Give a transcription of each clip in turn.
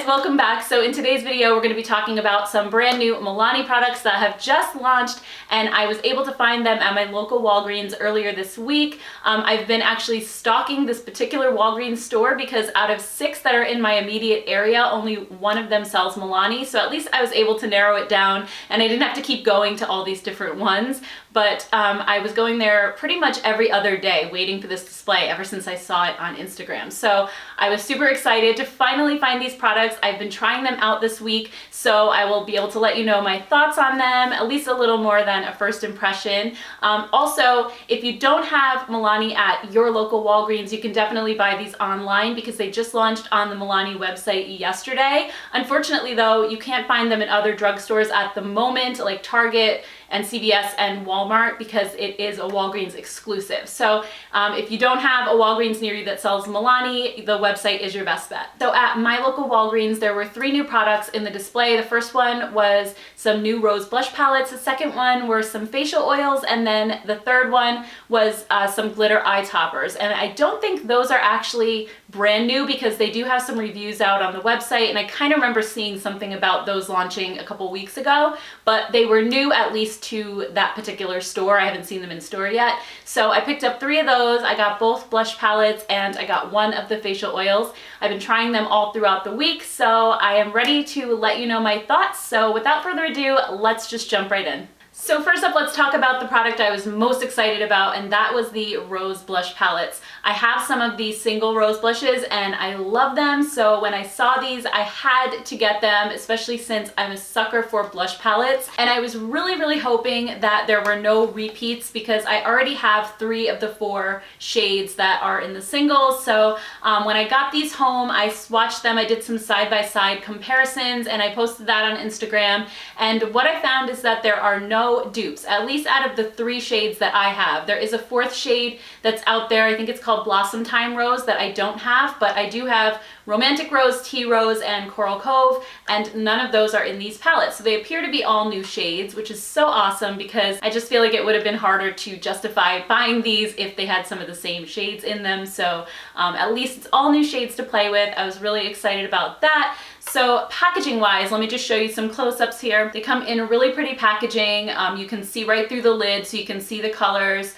welcome back. So in today's video, we're going to be talking about some brand new MILANI products that have just launched, and I was able to find them at my local Walgreens earlier this week. I've been actually stalking this particular Walgreens store because out of 6 that are in my immediate area, only one of them sells MILANI. So at least I was able to narrow it down and I didn't have to keep going to all these different ones. But I was going there pretty much every other day waiting for this display ever since I saw it on Instagram. So I was super excited to finally find these products. I've been trying them out this week, so I will be able to let you know my thoughts on them, at least a little more than a first impression. Also, if you don't have MILANI at your local Walgreens, you can definitely buy these online because they just launched on the MILANI website yesterday. Unfortunately though, you can't find them in other drugstores at the moment, like Target and CVS and Walmart, because it is a Walgreens exclusive. So if you don't have a Walgreens near you that sells MILANI, the website is your best bet. So at my local Walgreens, there were 3 new products in the display. The first one was some new rose blush palettes. The second one were some facial oils. And then the third one was some glitter eye toppers. And I don't think those are actually brand new because they do have some reviews out on the website. And I kind of remember seeing something about those launching a couple weeks ago, but they were new at least to that particular store. I haven't seen them in store yet. So I picked up 3 of those. I got both blush palettes and I got 1 of the facial oils. I've been trying them all throughout the week, so I am ready to let you know my thoughts. So without further ado, let's just jump right in. So first up, let's talk about the product I was most excited about, and that was the rose blush palettes. I have some of these single rose blushes and I love them, so when I saw these, I had to get them, especially since I'm a sucker for blush palettes. And I was really hoping that there were no repeats because I already have 3 of the 4 shades that are in the singles. So when I got these home, I swatched them, I did some side-by-side comparisons, and I posted that on Instagram. And what I found is that there are no dupes, at least out of the 3 shades that I have. There is a 4th shade that's out there. I think it's called Blossom Time Rose that I don't have, but I do have Romantic Rose, Tea Rose, and Coral Cove, and none of those are in these palettes. So they appear to be all new shades, which is so awesome because I just feel like it would have been harder to justify buying these if they had some of the same shades in them. So at least it's all new shades to play with. I was really excited about that. So packaging wise, let me just show you some close-ups here. They come in really pretty packaging. You can see right through the lid, so you can see the colors.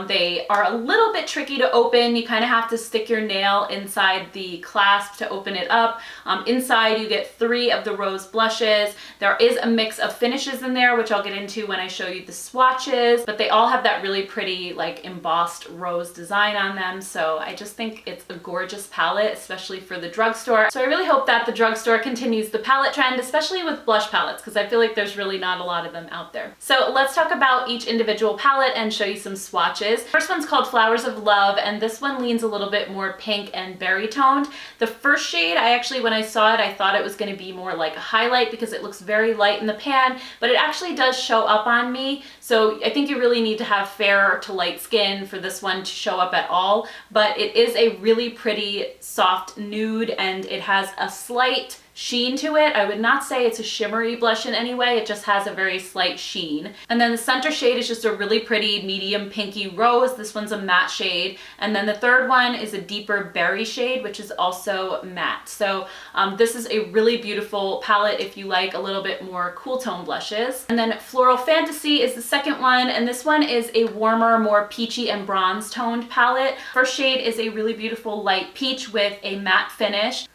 They are a little bit tricky to open. You kind of have to stick your nail inside the clasp to open it up. Inside you get 3 of the rose blushes. There is a mix of finishes in there, which I'll get into when I show you the swatches, but they all have that really pretty like embossed rose design on them. So I just think it's a gorgeous palette, especially for the drugstore. So I really hope that the drugstore continues the palette trend, especially with blush palettes, because I feel like there's really not a lot of them out there. So let's talk about each individual palette and show you some swatches. First one's called Flowers of Love, and this one leans a little bit more pink and berry toned. The first shade, when I saw it, I thought it was going to be more like a highlight because it looks very light in the pan, but it actually does show up on me. So I think you really need to have fair to light skin for this one to show up at all, but it is a really pretty soft nude and it has a slight sheen to it. I would not say it's a shimmery blush in any way, it just has a very slight sheen. And then the center shade is just a really pretty medium pinky rose. This one's a matte shade. And then the third one is a deeper berry shade, which is also matte. So this is a really beautiful palette if you like a little bit more cool tone blushes. And then Floral Fantasy is the second one, and this one is a warmer, more peachy and bronze toned palette. First shade is a really beautiful light peach with a matte finish.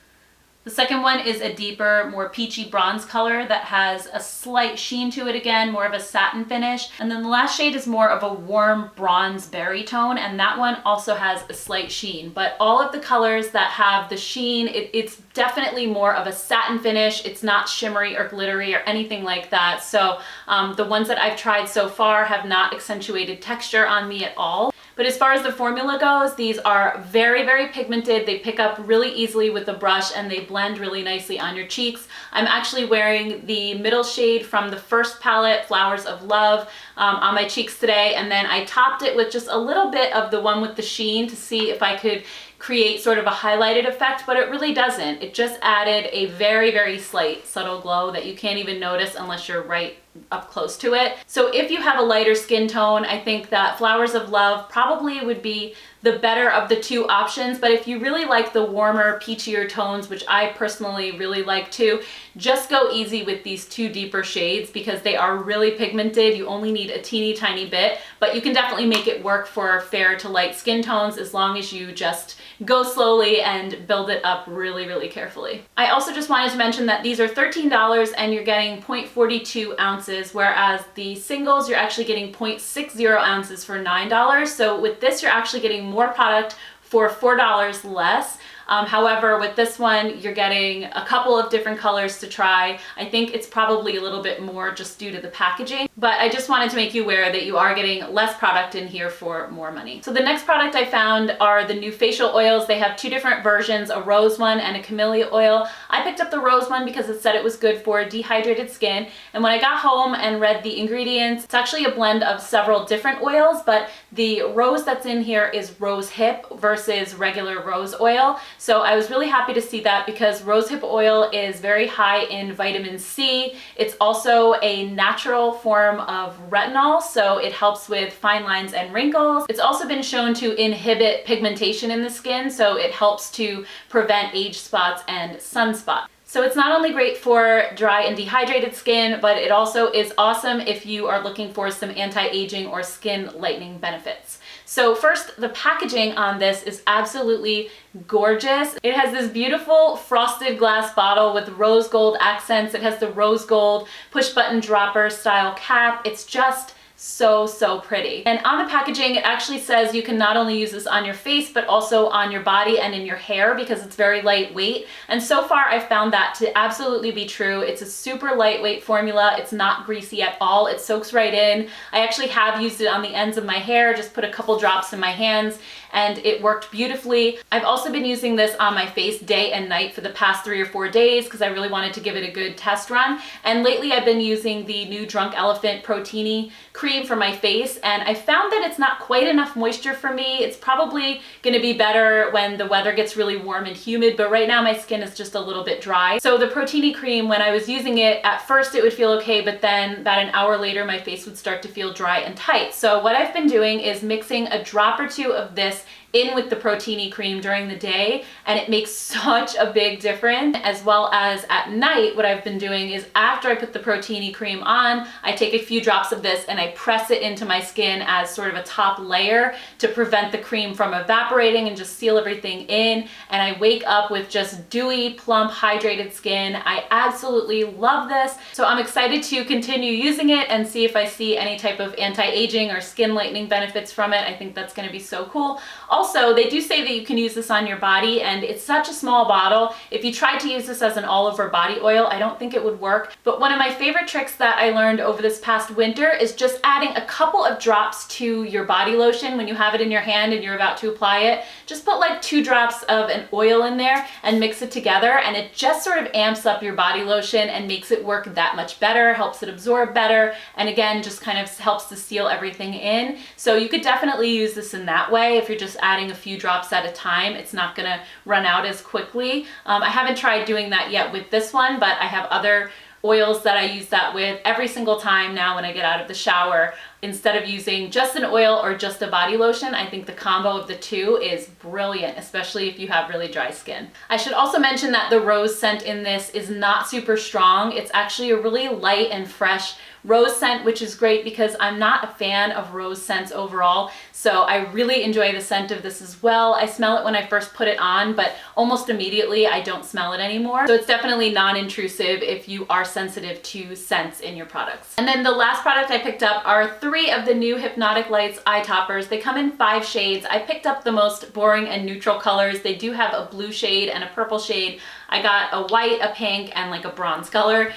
The second one is a deeper, more peachy bronze color that has a slight sheen to it again, more of a satin finish. And then the last shade is more of a warm bronze berry tone, and that one also has a slight sheen. But all of the colors that have the sheen, it's definitely more of a satin finish. It's not shimmery or glittery or anything like that. So the ones that I've tried so far have not accentuated texture on me at all. But as far as the formula goes, these are very pigmented. They pick up really easily with the brush and they blend really nicely on your cheeks. I'm actually wearing the middle shade from the first palette, Flowers of Love, on my cheeks today. And then I topped it with just a little bit of the one with the sheen to see if I could create sort of a highlighted effect, but it really doesn't. It just added a very slight, subtle glow that you can't even notice unless you're right up close to it. So if you have a lighter skin tone, I think that Flowers of Love probably would be the better of the two options. But if you really like the warmer, peachier tones, which I personally really like too, just go easy with these two deeper shades because they are really pigmented. You only need a teeny tiny bit, but you can definitely make it work for fair to light skin tones as long as you just go slowly and build it up really, really carefully. I also just wanted to mention that these are $13 and you're getting 0.42 ounces, whereas the singles you're actually getting 0.60 ounces for $9. So with this, you're actually getting more product for $4 less. However, with this one, you're getting a couple of different colors to try. I think it's probably a little bit more just due to the packaging, but I just wanted to make you aware that you are getting less product in here for more money. So the next product I found are the new facial oils. They have two different versions, a rose one and a camellia oil. I picked up the rose one because it said it was good for dehydrated skin. And when I got home and read the ingredients, it's actually a blend of several different oils, but the rose that's in here is rose hip versus regular rose oil. So I was really happy to see that because rosehip oil is very high in vitamin C. It's also a natural form of retinol, so it helps with fine lines and wrinkles. It's also been shown to inhibit pigmentation in the skin, so it helps to prevent age spots and sunspots. So it's not only great for dry and dehydrated skin, but it also is awesome if you are looking for some anti-aging or skin lightening benefits. So first, the packaging on this is absolutely gorgeous. It has this beautiful frosted glass bottle with rose gold accents. It has the rose gold push button dropper style cap. It's just so pretty. And on the packaging, it actually says you can not only use this on your face, but also on your body and in your hair because it's very lightweight. And so far, I've found that to absolutely be true. It's a super lightweight formula. It's not greasy at all. It soaks right in. I actually have used it on the ends of my hair, just put a couple drops in my hands, and it worked beautifully. I've also been using this on my face day and night for the past 3 or 4 days because I really wanted to give it a good test run. And lately I've been using the new Drunk Elephant Protein-y cream for my face, and I found that it's not quite enough moisture for me. It's probably gonna be better when the weather gets really warm and humid, but right now my skin is just a little bit dry. So the Protein-y cream, when I was using it, at first it would feel okay, but then about an hour later my face would start to feel dry and tight. So what I've been doing is mixing a drop or two of this in with the Protein-y cream during the day, and it makes such a big difference. As well as at night, what I've been doing is after I put the Protein-y cream on, I take a few drops of this and I press it into my skin as sort of a top layer to prevent the cream from evaporating and just seal everything in. And I wake up with just dewy, plump, hydrated skin. I absolutely love this. So I'm excited to continue using it and see if I see any type of anti-aging or skin lightening benefits from it. I think that's gonna be so cool. Also, they do say that you can use this on your body, and it's such a small bottle. If you tried to use this as an all-over body oil, I don't think it would work. But one of my favorite tricks that I learned over this past winter is just adding a couple of drops to your body lotion when you have it in your hand and you're about to apply it. Just put like 2 drops of an oil in there and mix it together, and it just sort of amps up your body lotion and makes it work that much better, helps it absorb better, and again, just kind of helps to seal everything in. So you could definitely use this in that way if you're just adding a few drops at a time. It's not gonna run out as quickly. I haven't tried doing that yet with this one, but I have other oils that I use that with every single time now when I get out of the shower. Instead of using just an oil or just a body lotion, I think the combo of the two is brilliant, especially if you have really dry skin. I should also mention that the rose scent in this is not super strong. It's actually a really light and fresh rose scent, which is great because I'm not a fan of rose scents overall. So I really enjoy the scent of this as well. I smell it when I first put it on, but almost immediately I don't smell it anymore. So it's definitely non-intrusive if you are sensitive to scents in your products. And then the last product I picked up are 3 of the new Hypnotic Lights eye toppers. They come in 5 shades. I picked up the most boring and neutral colors. They do have a blue shade and a purple shade. I got a white, a pink, and like a bronze color.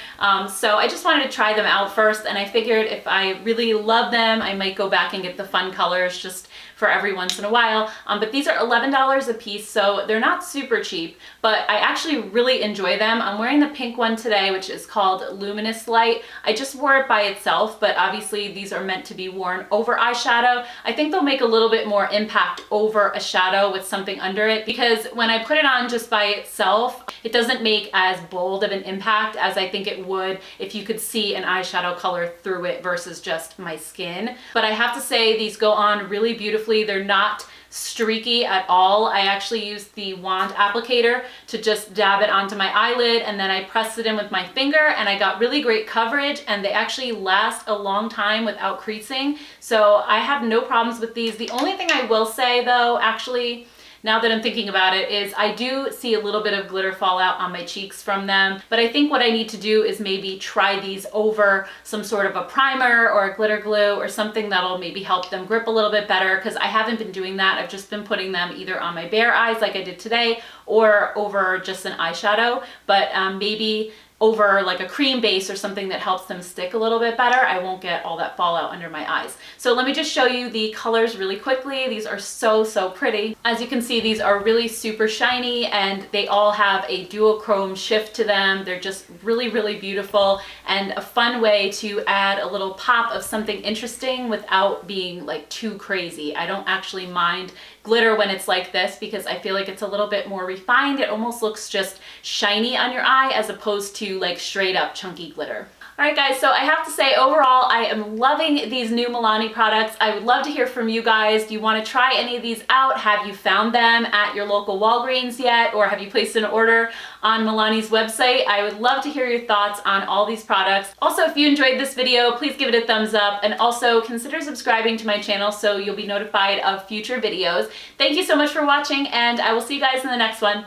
So I just wanted to try them out first, and I figured if I really love them, I might go back and get the fun colors just for every once in a while. But these are $11 a piece, so they're not super cheap, but I actually really enjoy them. I'm wearing the pink one today, which is called Luminous Light. I just wore it by itself, but obviously these are meant to be worn over eyeshadow. I think they'll make a little bit more impact over a shadow with something under it, because when I put it on just by itself, it doesn't make as bold of an impact as I think it would if you could see an eyeshadow color through it versus just my skin. But I have to say these go on really beautifully. They're not streaky at all. I actually used the wand applicator to just dab it onto my eyelid, and then I pressed it in with my finger, and I got really great coverage, and they actually last a long time without creasing. So I have no problems with these. The only thing I will say though, actually, now that I'm thinking about it, is I do see a little bit of glitter fallout on my cheeks from them, but I think what I need to do is maybe try these over some sort of a primer or a glitter glue or something that'll maybe help them grip a little bit better, because I haven't been doing that. I've just been putting them either on my bare eyes like I did today or over just an eyeshadow, but maybe over like a cream base or something that helps them stick a little bit better. I won't get all that fallout under my eyes. So let me just show you the colors really quickly. These are so, so pretty. As you can see, these are really super shiny, and they all have a duochrome shift to them. They're just really, really beautiful and a fun way to add a little pop of something interesting without being like too crazy. I don't actually mind glitter when it's like this because I feel like it's a little bit more refined. It almost looks just shiny on your eye as opposed to like straight up chunky glitter. All right guys, so I have to say overall I am loving these new Milani products. I would love to hear from you guys. Do you want to try any of these out? Have you found them at your local Walgreens yet, or have you placed an order on Milani's website? I would love to hear your thoughts on all these products. Also, if you enjoyed this video, please give it a thumbs up, and also consider subscribing to my channel so you'll be notified of future videos. Thank you so much for watching, and I will see you guys in the next one.